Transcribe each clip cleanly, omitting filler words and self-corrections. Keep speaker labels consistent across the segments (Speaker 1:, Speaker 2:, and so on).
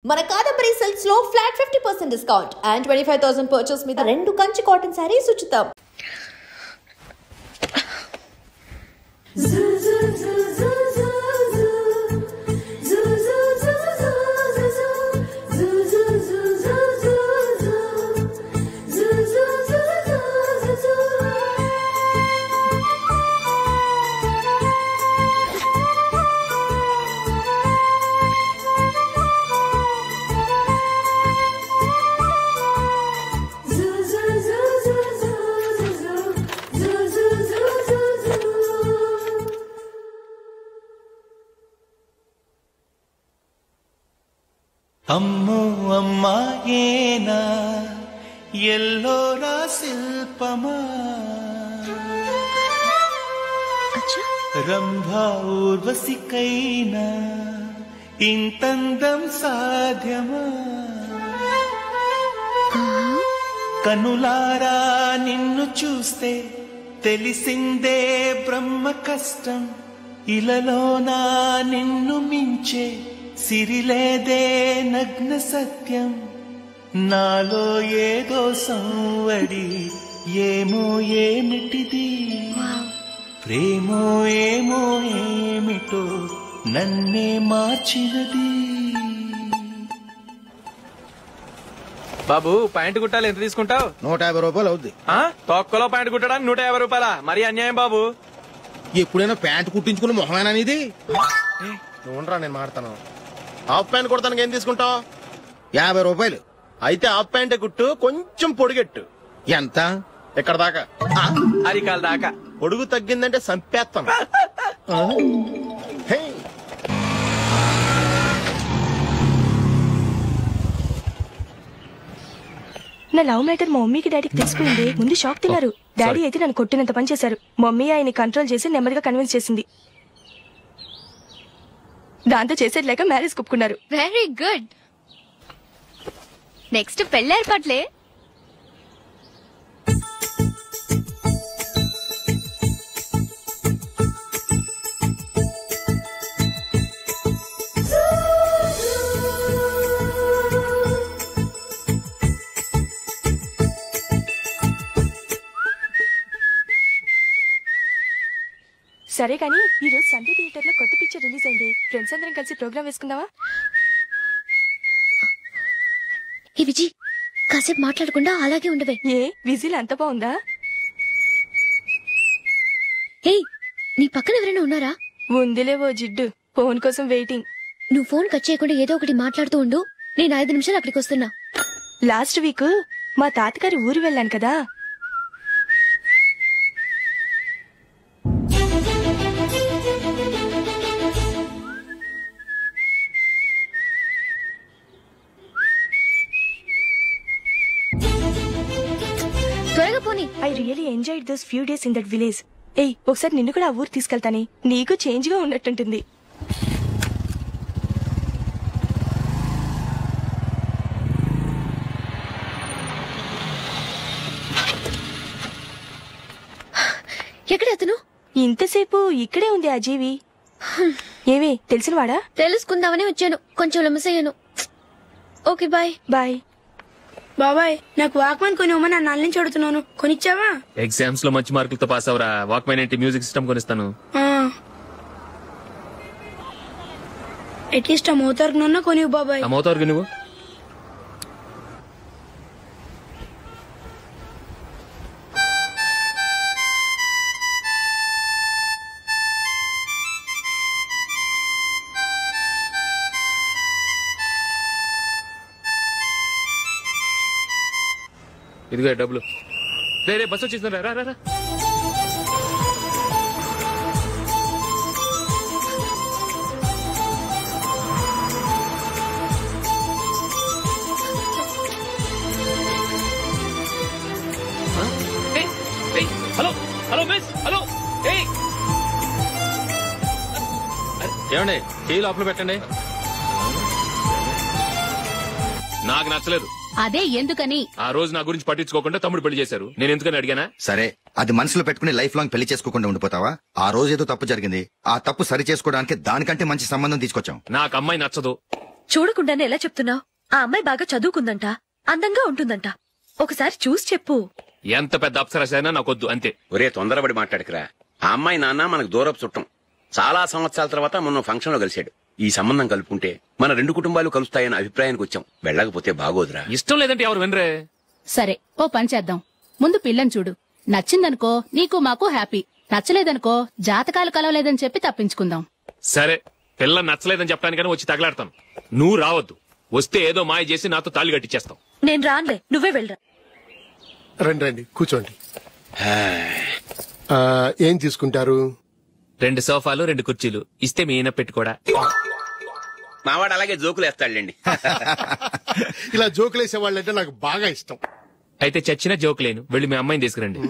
Speaker 1: మన కాదంబరి సిల్క్స్ లో flat 50% discount and 25,000 purchase మీద 2 కంచి కాటన్ సారీస్ ఉచితం.
Speaker 2: అమ్మో అమ్మాయేనా ఎల్లోరా శిల్పమా రంభా ఊర్వశికైనా ఇంతందం సాధ్యమా కనులారా నిన్ను చూస్తే తెలిసిందే బ్రహ్మ కష్టం ఇలలోనా నిన్ను మించే సిరిలేదే నగ్న సత్యం నాలో ఏదో సంవడి ఏమో ఏమిటిది ప్రేమో ఏమో ఏమిటో నన్నే మార్చినది.
Speaker 3: బాబు ప్యాంటు కుట్టాలి ఎంత తీసుకుంటావు?
Speaker 4: 150 రూపాయలు అవుద్ది.
Speaker 3: తొక్కలో ప్యాంటు కుట్టడానికి 150 రూపాయల? మరి అన్యాయం బాబు.
Speaker 4: ఎప్పుడైనా ప్యాంటు కుట్టించుకున్న మొహమేనా ఇది?
Speaker 5: ఉండరా నేను మాడతాను. హాఫ్ ప్యాంట్ కుడతానికి ఏం తీసుకుంటావు?
Speaker 4: 50 రూపాయలు.
Speaker 5: అయితే హాఫ్ ప్యాంటే కుట్టు, కొంచెం పొడిగెట్టు.
Speaker 4: ఎంత?
Speaker 5: ఎక్కడ దాకా?
Speaker 3: అరికాల దాకా.
Speaker 5: పొడుగు తగ్గిందంటే సంపేస్తాను.
Speaker 6: నా లవ్ మ్యాటర్ మా మమ్మీకి డాడీకి తెలిసిపోయింది. ముందు షాక్ తిన్నారు. డాడీ అయితే నన్ను కొట్టినంత పని చేశారు. మమ్మీ ఆయన్ని కంట్రోల్ చేసి నెమ్మదిగా కన్విన్స్ చేసింది. దాంతో చేసేది లేక మ్యారేజ్ ఒప్పుకున్నారు.
Speaker 7: Very good. నెక్స్ట్ పెళ్లి ఏర్పాట్లే.
Speaker 6: సరే కానీ ఈ రోజు సండే థియేటర్ లో కొత్త పిక్చర్ రిలీజ్ అయింది. ఫ్రెండ్స్ అందరం కలిసి ప్రోగ్రామ్ వేసుకుందామా?
Speaker 7: ఈ విజి కాసేపు మాట్లాడకుండా అలాగే ఉండవే.
Speaker 6: ఏ విజిల్ అంత బాగుందా?
Speaker 7: ఏయ్, నీ పక్కన ఎవరైనా ఉన్నారా?
Speaker 6: ఉందిలే ఓ జిడ్డు. ఫోన్ కోసం వెయిటింగ్.
Speaker 7: నువ్వు ఫోన్ కట్ చేయకుండా ఏదో ఒకటి మాట్లాడుతూ ఉండు. నేను 5 నిమిషాలు అక్కడికి వస్తున్నా.
Speaker 6: లాస్ట్ వీక్ మా తాతగారి ఊరు వెళ్ళాను కదా. I really enjoyed those few days in that village. ఏయ్, ఒకసారి నిన్ను కూడా ఆ ఊరు తీసుకెళ్తానే. నీకు చేంజ్ గా ఉన్నట్టుంటుంది.
Speaker 7: ఎక్కడ అతను?
Speaker 6: ఇంతసేపు ఇక్కడే ఉంది ఆ జీవి. ఏవే తెలిసినవాడా?
Speaker 7: తెలుసుకుందామని వచ్చాను. కొంచెం లెమసయ్యాను. Okay bye.
Speaker 6: బాయ్.
Speaker 8: బాబాయ్, నాకు వాక్మెన్ కొనివ్వమని నా నాన్న నుంచి అడుగుతున్నాను. కొనిచ్చావా?
Speaker 3: ఎగ్జామ్స్ లో మంచి మార్కులతో పాస్ అవరా. వాక్మెన్ ఏంటి, మ్యూజిక్ సిస్టమ్ కొనిస్తాను.
Speaker 8: అట్లీస్ట్ ఆ మోతార్కు నన్న కొనివ్వు బాబాయ్.
Speaker 3: ఆ మోతార్కు నువ్వు ఇదిగో డబ్బులు. రే బస్ వచ్చేసింది. రా రా రా. Hello hello miss. హలో ఏమండి, టీ లోపల పెట్టండి. నాకు నచ్చలేదు.
Speaker 7: అదే ఎందుకని?
Speaker 3: ఆ రోజు నా గురించి పట్టించుకోకుండా తమ్ముడు పెళ్లి చేశారు. నేను ఎందుకని అడిగానా?
Speaker 9: సరే, అది మనసులో పెట్టుకుని లైఫ్ లాంగ్ పెళ్లి చేసుకోకుండా ఉండిపోతావా? ఆ రోజు ఏదో తప్పు జరిగింది, ఆ తప్పు సరి చేసుకోవడానికి దానికంటే మంచి సంబంధం తీసుకొచ్చాం.
Speaker 3: నాకు అమ్మాయి నచ్చదు.
Speaker 6: చూడకుండానే ఎలా చెప్తున్నావు? ఆ అమ్మాయి బాగా చదువుకుందంట, అందంగా ఉంటుందంట. ఒకసారి చూసి చెప్పు.
Speaker 3: ఎంత పెద్ద అప్సరసైనా నాకొద్దు అంతే.
Speaker 10: ఒరే తొందరపడి మాట్లాడకురా. ఆ అమ్మాయి నాన్న మనకు దూరపు చుట్టం. చాలా సంవత్సరాల తర్వాత మొన్న ఫంక్షన్ లో కలిశాడు. ఈ సంబంధం కలుపుకుంటే మన 2 కుటుంబాలు కలుస్తాయన్న అభిప్రాయానికి వచ్చాం. వెళ్ళకపోతే బాగోదురా.
Speaker 3: ఇష్టం లేదంటే ఎవరు వినరే.
Speaker 11: సరే ఓ పని చేద్దాం. ముందు పిల్లని చూడు. నచ్చిందనుకో నీకు మాకు హ్యాపీ. నచ్చలేదనుకో జాతకాలు కలవలేదని చెప్పి తప్పించుకుందాం.
Speaker 3: సరే, పిల్ల నచ్చలేదని చెప్పడానికైనా వచ్చి తగలాడతాను. నువ్వు రావద్దు. వస్తే ఏదో మాయ చేసి నాతో తాళి కట్టించేస్తావు.
Speaker 6: నేను రానులే, నువ్వే వెళ్ళరా.
Speaker 12: రండి రండి కూర్చోండి. ఏం తీసుకుంటారు?
Speaker 3: 2 సోఫాలు 2 కుర్చీలు ఇస్తే మీ ఈయన పెట్టుకోడా.
Speaker 10: మావాడు అలాగే జోకులు వేస్తాడులేండి.
Speaker 12: ఇలా జోకులేసే వాళ్ళంటే నాకు బాగా ఇష్టం.
Speaker 3: అయితే చచ్చిన జోక్ లేను. వెళ్ళి మీ అమ్మాయిని తీసుకురండి.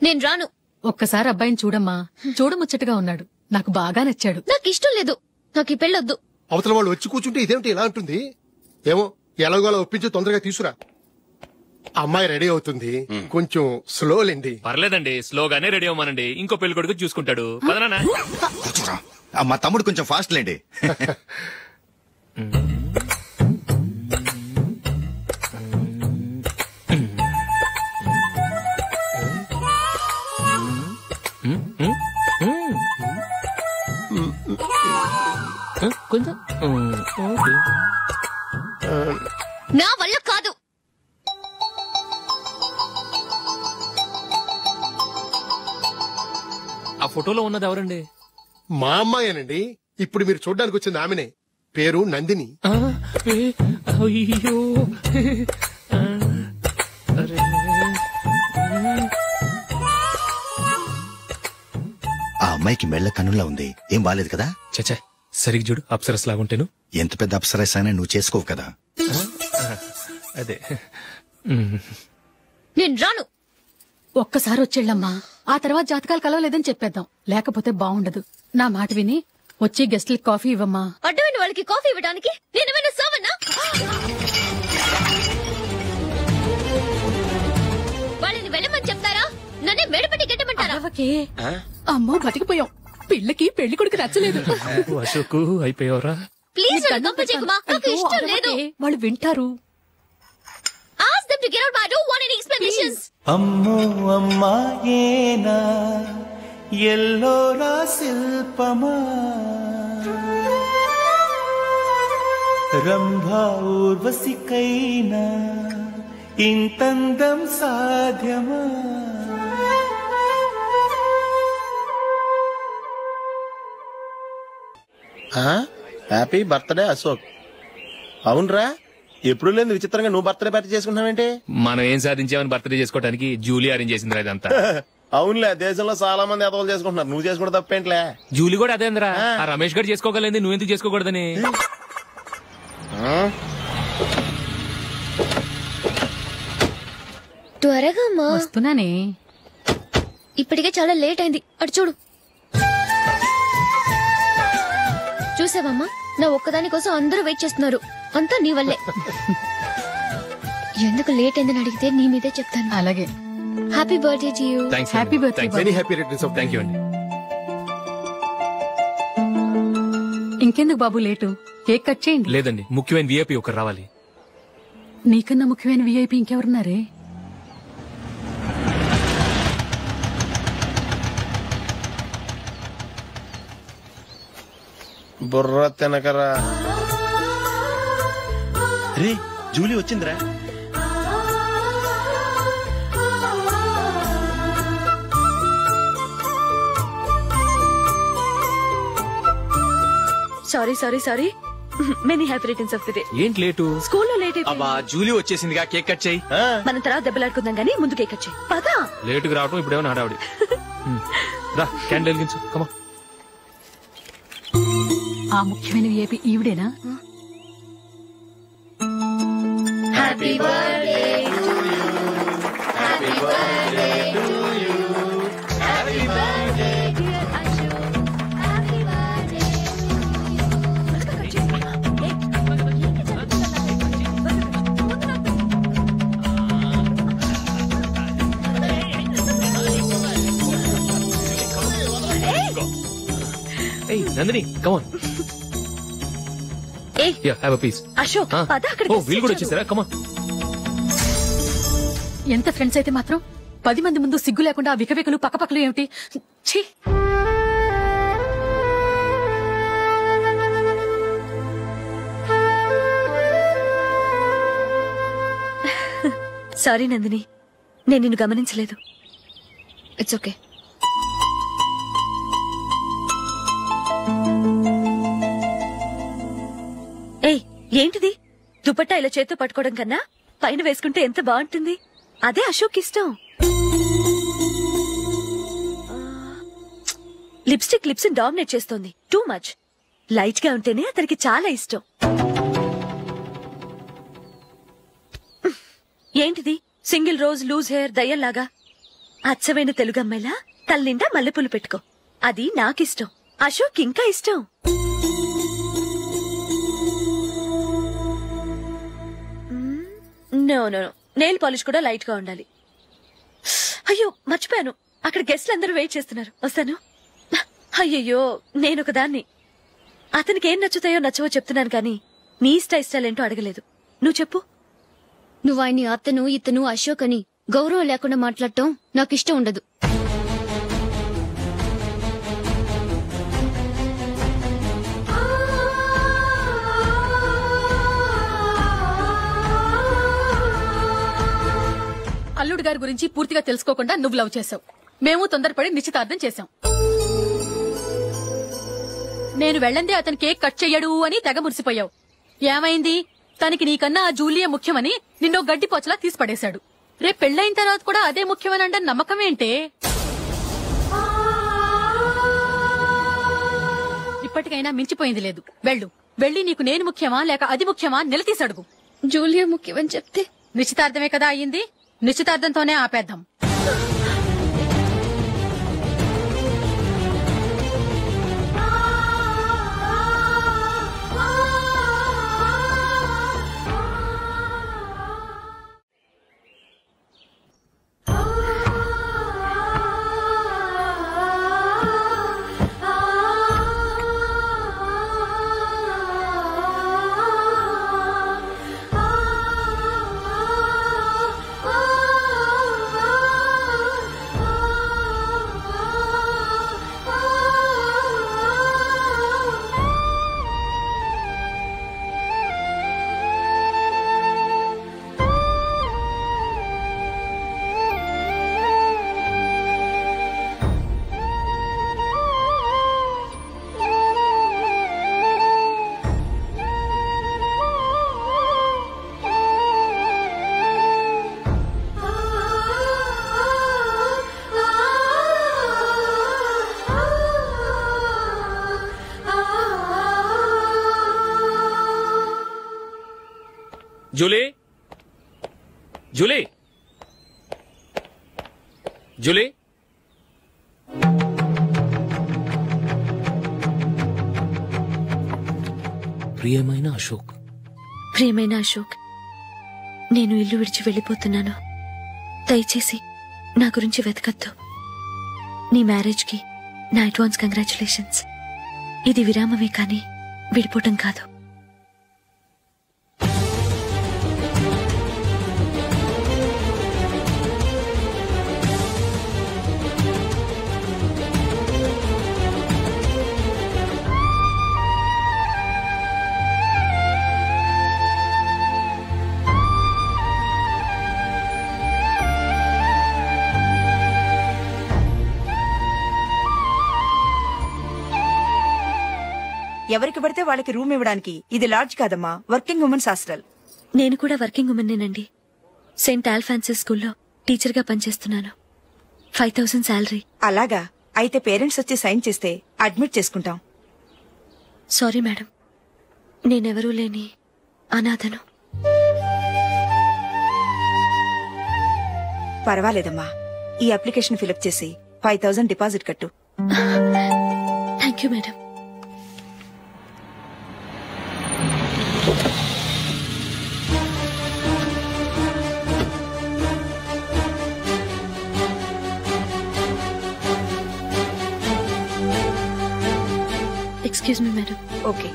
Speaker 7: నేను రాను.
Speaker 11: ఒక్కసారి అబ్బాయిని చూడమ్మా. చూడముచ్చటగా ఉన్నాడు. నాకు బాగా నచ్చాడు.
Speaker 7: నాకు ఇష్టం లేదు. నాకు ఈ పెళ్ళొద్దు.
Speaker 12: అవతల వాళ్ళు వచ్చి కూర్చుంటే ఇదేమిటి ఇలా ఉంటుంది? ఏమో ఎలాగోలా ఒప్పించి తొందరగా తీసుకురా. అమ్మాయి రెడీ అవుతుంది. కొంచెం స్లో లేండి.
Speaker 3: పర్లేదండి, స్లోగానే రెడీ అవ్వమానండి. ఇంకో పెళ్లి కొడుకు చూసుకుంటాడు. పదనా.
Speaker 9: మా తమ్ముడు కొంచెం ఫాస్ట్ లేండి.
Speaker 7: నా వల్ల కాదు.
Speaker 3: ఆ ఫోటోలో ఉన్నది ఎవరండి?
Speaker 12: మా అమ్మాయేనండి. ఇప్పుడు మీరు చూడడానికి వచ్చింది ఆమెనే. పేరు నందిని.
Speaker 3: అయ్యో,
Speaker 9: ఆ అమ్మాయికి మెళ్ళ కన్నులా ఉంది. ఏం బాలేదు కదా?
Speaker 3: చచ్చా, సరిగ్గా చూడు. అప్సరస్ లాగుంటేను.
Speaker 9: ఎంత పెద్ద అప్సరస్ అయినా నువ్వు చేసుకోవు కదా.
Speaker 3: అదే.
Speaker 7: నేను రాను.
Speaker 11: ఒక్కసారి వచ్చేళ్ళమ్మా. ఆ తర్వాత జాతకాలు కలవలేదని చెప్పేద్దాం. లేకపోతే బాగుండదు. నా మాట విని వచ్చి గెస్ట్లకి కాఫీ ఇవ్వమ్మా.
Speaker 7: అడ్డమైన వాళ్ళకి కాఫీ ఇవ్వడానికి నేనేమైనా సోమన్నా? వాళ్ళని వెళ్ళమని చెప్తారా? నన్నే మేడపట్టి గెట్టమంటారా?
Speaker 11: అమ్మో బతికిపోయాం. పిల్లకి పెళ్లి కొడుకు నచ్చలేదు.
Speaker 3: అశోకు అయిపోయావరా?
Speaker 7: ప్లీజ్ నాకు ఇష్టం లేదు.
Speaker 11: వాళ్ళు వింటారు.
Speaker 7: Ask them to get out. I don't want any explanations.
Speaker 2: అమ్మో అమ్మాయేనా ఎల్లోరా శిల్పమా రంభా ఊర్వశికైనా ఇంతందం సాధ్యమా?
Speaker 5: Happy birthday Ashok. అవునరా, ఎప్పుడు లేదు విచిత్రంగా నువ్వు బర్త్డే పార్టీ చేసుకుంటున్నావేంటి?
Speaker 3: మనం ఏం సాధించామని బర్త్డే చేసుకోవడానికి జూలీ అరేంజ్ చేసిందిరా ఇదంతా.
Speaker 5: అవునులే, దేశంలో చాలా మంది ఎదవలు చేసుకుంటున్నారు. నువ్వు చేసుకుంటే తప్పేంట్లే.
Speaker 3: జూలీ కూడా అదేంద్రా. ఆ రమేష్ గారు చేసుకోగలేదు, నువ్వెందుకు చేసుకోకూడదని.
Speaker 7: త్వరగా
Speaker 11: వస్తున్నానే.
Speaker 7: ఇప్పటికే చాలా లేట్ అయింది. అటు చూడు. చూసావమ్మా, నా ఒక్కదాని కోసం అందరూ వెయిట్ చేస్తున్నారు. అంతా నీ వల్లే. ఎందుకు లేట్ అయిందని అడిగితే నీ మీదే చెప్తాను.
Speaker 11: అలాగే.
Speaker 7: Happy birthday to you.
Speaker 11: Happy birthday.
Speaker 12: Very happy returns of.
Speaker 3: Thank you అండి.
Speaker 11: ఇంకెందుకు బాబు లేటు? కేక్ కట్ చేయండి.
Speaker 3: లేదండి, ముఖ్యమైన విఐపి ఒకరు రావాలి.
Speaker 11: నీకన్నా ముఖ్యమైన విఐపి ఇంకెవరున్నారే?
Speaker 5: బుర్ర తినకరా.
Speaker 10: రే, జూలీ వచ్చిందిరా.
Speaker 6: Sorry sorry sorry. Many happy returns of the day.
Speaker 3: ఏంటి లేటు?
Speaker 6: స్కూల్లో లేట్ అయిపోయింది.
Speaker 3: అబ్బా, జూలీ వచ్చేసిందిగా. కేక్ కట్ చేయి.
Speaker 6: మనం తర్వాత దెబ్బలాడుకుందాం గానీ ముందు కేక్ కట్ చేయి. పదా.
Speaker 3: లేటుగా రావటం ఇప్పుడేమో హడావుడి. రా, క్యాండిల్ వెలిగించు. కమా.
Speaker 11: ఆ ముఖ్యమైన విఐపి ఈవిడేనా?
Speaker 7: Happy birthday to you. Happy birthday to you. Happy birthday dear Ashok. Happy birthday.
Speaker 3: ఏయ్ నందిని, కమ్ ఆన్.
Speaker 6: అశోక్
Speaker 3: వీళ్ళు కూడా వచ్చేసారా? కమా.
Speaker 11: ఎంత ఫ్రెండ్స్ అయితే మాత్రం 10 మంది ముందు సిగ్గు లేకుండా వికవికలు పక్కపక్కలు ఏమిటి? ఛీ!
Speaker 6: సారీ నందిని, నేను నిన్ను గమనించలేదు.
Speaker 7: It's okay.
Speaker 6: ఏయ్, ఏంటిది? దుపట్టా ఇలా చేత్తో పట్టుకోవడం కన్నా పైన వేసుకుంటే ఎంత బాగుంటుంది. అదే అశోక్ ఇష్టం. లిప్స్టిక్ లిప్స్ డామినేట్ చేస్తోంది. Too much. లైట్ గా ఉంటేనే అతనికి చాలా ఇష్టం. ఏంటిది? సింగిల్ రోజ్ లూజ్ హెయిర్ దయ్యంలాగా. అచ్చమైన తెలుగు అమ్మాయిలా తల్లిండా మల్లెపూలు పెట్టుకో. అది నాకిష్టం. అశోక్ ఇంకా ఇష్టం. No no no, nail polish కూడా లైట్ గా ఉండాలి. అయ్యో మర్చిపోయాను, అక్కడ గెస్ట్లు అందరూ వెయిట్ చేస్తున్నారు. వస్తాను. అయ్యయ్యో, నేనొక దాన్ని. అతనికి ఏం నచ్చుతాయో నచ్చవో చెప్తున్నాను కానీ నీ ఇష్టాలేంటో అడగలేదు. నువ్వు చెప్పు.
Speaker 7: నువ్వు ఆయన్ని అతను ఇతను అశోక్ అని గౌరవం లేకుండా మాట్లాడటం నాకు ఇష్టం ఉండదు.
Speaker 11: అల్లుడు గారి గురించి పూర్తిగా తెలుసుకోకుండా నువ్వు లవ్ చేసావు. మేము తొందరపడి నిశ్చితార్థం చేశాం. నేను వెళ్ళందే అతను కేక్ కట్ చెయ్యడు అని తెగ మురిసిపోయావు. ఏమైంది? తనకి నీకన్నా ఆ జూలియా ముఖ్యమని నిన్నో గడ్డిపోచలా తీసిపడేశాడు. రేపు పెళ్లైన తర్వాత కూడా అదే ముఖ్యమని అంటే నమ్మకం ఏంటే? ఇప్పటికైనా మించిపోయింది లేదు. వెళ్ళి నీకు నేను ముఖ్యమా లేక అది ముఖ్యమా నిలదీసడుగు.
Speaker 7: జూలియా ముఖ్యమని చెప్తే
Speaker 11: నిశ్చితార్థమే కదా అయ్యింది. నిశ్చితార్థంతోనే ఆపేద్దాం.
Speaker 3: Julie, Julie, Julie. ప్రియమైన అశోక్,
Speaker 6: ప్రియమైన అశోక్, నేను ఇల్లు విడిచి వెళ్ళిపోతున్నాను. దయచేసి నా గురించి వెతకద్దు. నీ మ్యారేజ్ కి నా అడ్వాన్స్ కంగ్రాచులేషన్స్. ఇది విరామమే కానీ విడిపోవటం కాదు.
Speaker 13: ఎవరికి పడితే వాళ్ళకి రూమ్ ఇవ్వడానికి ఇది లాడ్జ్ కాదమ్మా, వర్కింగ్ ఉమెన్స్ హాస్టల్.
Speaker 6: నేను కూడా వర్కింగ్ ఉమెన్నేనండి. సెయింట్ ఆల్ఫాన్సిస్ స్కూల్లో టీచర్ గా పనిచేస్తున్నాను. 5000 శాలరీ.
Speaker 13: అలాగా? అయితే పేరెంట్స్ వచ్చి సైన్ చేస్తే అడ్మిట్ చేసుకుంటాం.
Speaker 6: సారీ మేడం, నేనెవరూ లేని అనాథను.
Speaker 13: పర్వాలేదమ్మా, ఈ అప్లికేషన్ ఫిలప్ చేసి 5000 డిపాజిట్ కట్టు.
Speaker 6: Thank you madam. Excuse me madam.
Speaker 13: Okay.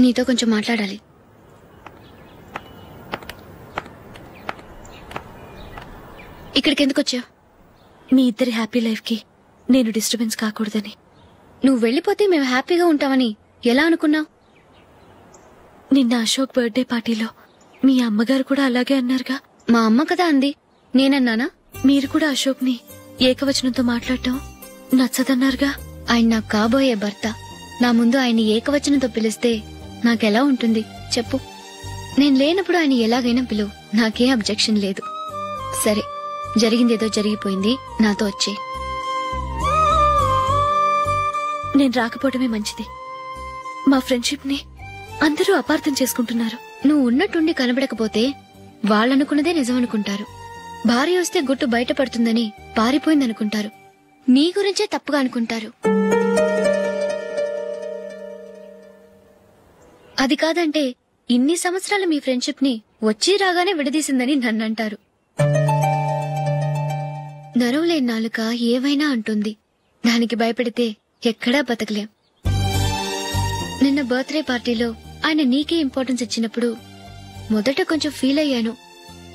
Speaker 7: నీతో కొంచెం మాట్లాడాలి. ఇక్కడికి ఎందుకు వచ్చావు?
Speaker 6: మీ ఇద్దరి హ్యాపీ లైఫ్ కి నేను డిస్టర్బెన్స్ కాకూడదని.
Speaker 7: నువ్వు వెళ్ళిపోతే మేము హ్యాపీగా ఉంటామని ఎలా అనుకున్నావు?
Speaker 6: నిన్న అశోక్ బర్త్డే పార్టీలో మీ అమ్మగారు కూడా అలాగే అన్నారుగా.
Speaker 7: మా అమ్మ కదా అంది, నేనన్నానా?
Speaker 6: మీరు కూడా అశోక్ ని ఏకవచనంతో మాట్లాడటం నచ్చదన్నారుగా.
Speaker 7: ఆయన నాకు కాబోయే భర్త. నా ముందు ఆయన్ని ఏకవచనంతో పిలిస్తే నాకెలా ఉంటుంది చెప్పు? నేను లేనప్పుడు ఆయన ఎలాగైనా పిలువు, నాకేం అబ్జెక్షన్ లేదు. సరే, జరిగిందేదో జరిగిపోయింది, నాతో వచ్చే.
Speaker 6: నేను రాకపోవడమే మంచిది. మా ఫ్రెండ్షిప్ ని అందరూ అపార్థం చేసుకుంటున్నారు.
Speaker 7: నువ్వు ఉన్నట్టుండి కనబడకపోతే వాళ్ళనుకున్నదే నిజం అనుకుంటారు. భార్య వస్తే గుట్టు బయటపడుతుందని పారిపోయిందనుకుంటారు. నీ గురించే తప్పుగా అనుకుంటారు. అది కాదంటే ఇన్ని సంవత్సరాల మీ ఫ్రెండ్షిప్ ని వచ్చి రాగానే విడదీసిందని నన్నంటారు. నరవులేని నాలుక ఏవైనా అంటుంది. దానికి భయపడితే ఎక్కడా బతకలేం. నిన్న బర్త్డే పార్టీలో ఆయన నీకే ఇంపార్టెన్స్ ఇచ్చినప్పుడు మొదట కొంచెం ఫీల్ అయ్యాను.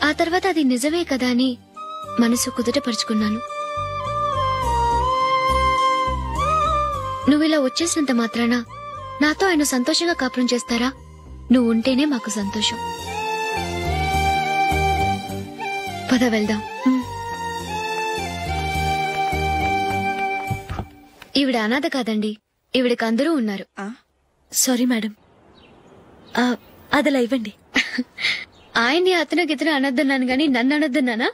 Speaker 7: ఆ తర్వాత అది నిజమే కదా అని మనసు కుదుటపరుచుకున్నాను. నువ్విలా వచ్చేసినంత మాత్రాన నాతో ఆయన సంతోషంగా కాపురం చేస్తారా? నువ్వు ఉంటేనే మాకు సంతోషం. పద వెళ్దాం. ఈవిడ అనాథ కాదండి, ఈవిడకి అందరూ ఉన్నారు.
Speaker 6: సారీ మేడం, అదలా ఇవ్వండి.
Speaker 7: ఆయన్ని అతను గితను అనొద్దన్నాను గాని నన్ను అనొద్దన్నానా?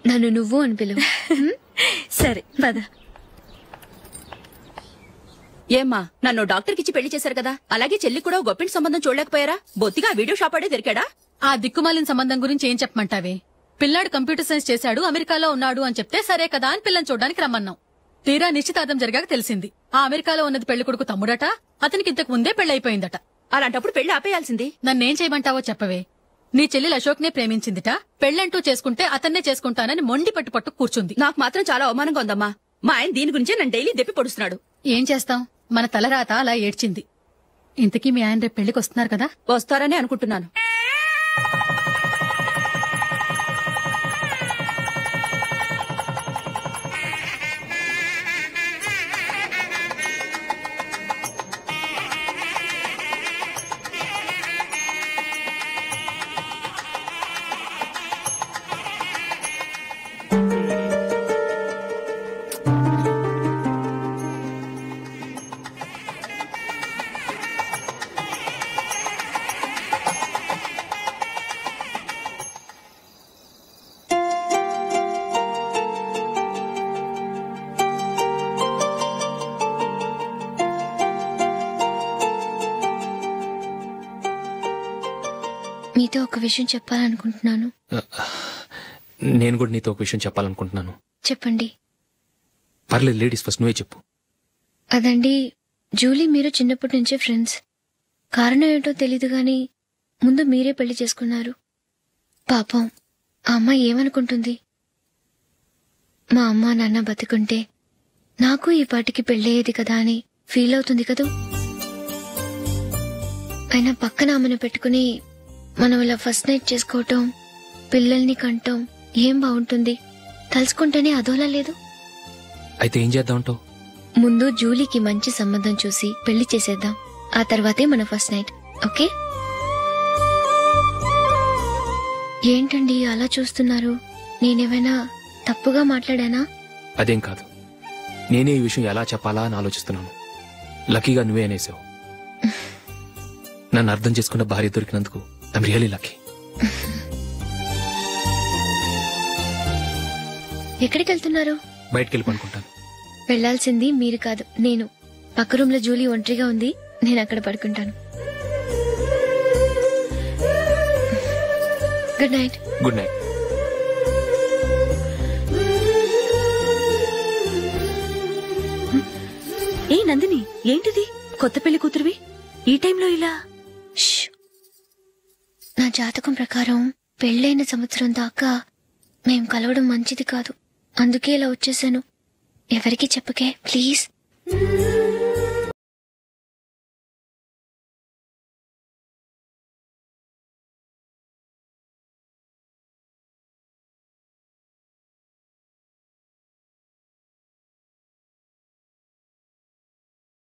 Speaker 7: నన్ను నువ్వు అని పిలువు.
Speaker 6: సరే పద.
Speaker 14: ఏమ్మా, నన్ను డాక్టర్కిచ్చి పెళ్లి చేశారు కదా, అలాగే చెల్లి కూడా గొప్పింటి సంబంధం చూడలేకపోయారా? బొత్తిగా వీడియో షాప్ ఆడే దొరికాడా?
Speaker 11: ఆ దిక్కుమాలిన సంబంధం గురించి ఏం చెప్పమంటావే? పిల్లాడు కంప్యూటర్ సైన్స్ చేశాడు, అమెరికాలో ఉన్నాడు అని చెప్తే సరే కదా అని పిల్లని చూడడానికి రమ్మన్నాం. తీరా నిశ్చితార్థం జరిగాక తెలిసింది ఆ అమెరికాలో ఉన్నది పెళ్లి కొడుకు తమ్ముడట, అతనికి ఇంతకు ముందే పెళ్లయిపోయిందట.
Speaker 14: అలాంటప్పుడు పెళ్లి ఆపేయాల్సింది.
Speaker 11: నన్నేం చేయమంటావో చెప్పవే. నీ చెల్లెలు అశోక్ నే ప్రేమించిందిట, పెళ్లంటూ చేసుకుంటే అతన్నే చేసుకుంటానని మొండి పట్టు కూర్చుంది.
Speaker 14: నాకు మాత్రం చాలా అవమానంగా ఉందమ్మా. మా ఆయన దీని గురించే నన్ను డైలీ దెప్పి పొడుస్తున్నాడు.
Speaker 11: ఏం చేస్తాం, మన తలరాత అలా ఏడ్చింది. ఇంతకీ మీ ఆయన రేపు పెళ్లికి వస్తున్నారు కదా?
Speaker 14: వస్తారని అనుకుంటున్నాను.
Speaker 7: మీతో ఒక విషయం చెప్పాలనుకుంటున్నాను.
Speaker 3: నేను కూడా నీతో ఒక విషయం చెప్పాలనుకుంటున్నాను.
Speaker 7: చెప్పండి.
Speaker 3: పర్లేదు, లేడీస్ ఫస్ట్, నువ్వే చెప్పు.
Speaker 7: అదండి, జూలీ మీరు చిన్నప్పటి నుంచే ఫ్రెండ్స్. కారణం ఏంటో తెలీదు గాని ముందు మీరే పెళ్లి చేసుకున్నారు. పాపం ఆ అమ్మాయి ఏమనుకుంటుంది? మా అమ్మ నాన్న బతికుంటే నాకు ఈ పాటికి పెళ్ళయ్యేది కదా అని ఫీల్ అవుతుంది కదూ. అయినా పక్కన ఆమెను పెట్టుకుని మనం ఇలా ఫస్ట్ నైట్ చేసుకోవటం, పిల్లల్ని కంటాం ఏం బాగుంటుంది? తలుచుకుంటేనే అదోలా లేదు.
Speaker 3: అయితే ఏం చేద్దామంటావు?
Speaker 7: ముందు జూలీకి మంచి సంబంధం చూసి పెళ్లి చేసేద్దాం, ఆ తర్వాతే మన ఫస్ట్ నైట్. ఓకే? ఏంటండి అలా చూస్తున్నారు? నేనేమైనా తప్పుగా మాట్లాడానా?
Speaker 3: అదేం కాదు, నేనే ఈ విషయం ఎలా చెప్పాలా అని ఆలోచిస్తున్నాను. లక్కీగా నువ్వే అనేసావు. నన్ను అర్థం చేసుకున్న భార్య దొరికినందుకు ఐమ్ రియలీ లక్కీ.
Speaker 7: ఎక్కడికి వెళ్తున్నారు?
Speaker 3: బయటికి వెళ్ళి పడుకుంటాను.
Speaker 7: వెళ్లాల్సింది మీరు కాదు, నేను. పక్క రూమ్ లో జూలీ ఒంటరిగా ఉంది, నేను అక్కడ పడుకుంటాను. Good night.
Speaker 3: Good night.
Speaker 6: ఏ నందిని, ఏంటిది? కొత్త పెళ్లి కూతురువి ఈ టైంలో ఇలా?
Speaker 7: నా జాతకం ప్రకారం పెళ్ళైన సంవత్సరం దాకా మేం కలవడం మంచిది కాదు, అందుకే ఇలా వచ్చేసాను. ఎవరికి చెప్పకే ప్లీజ్.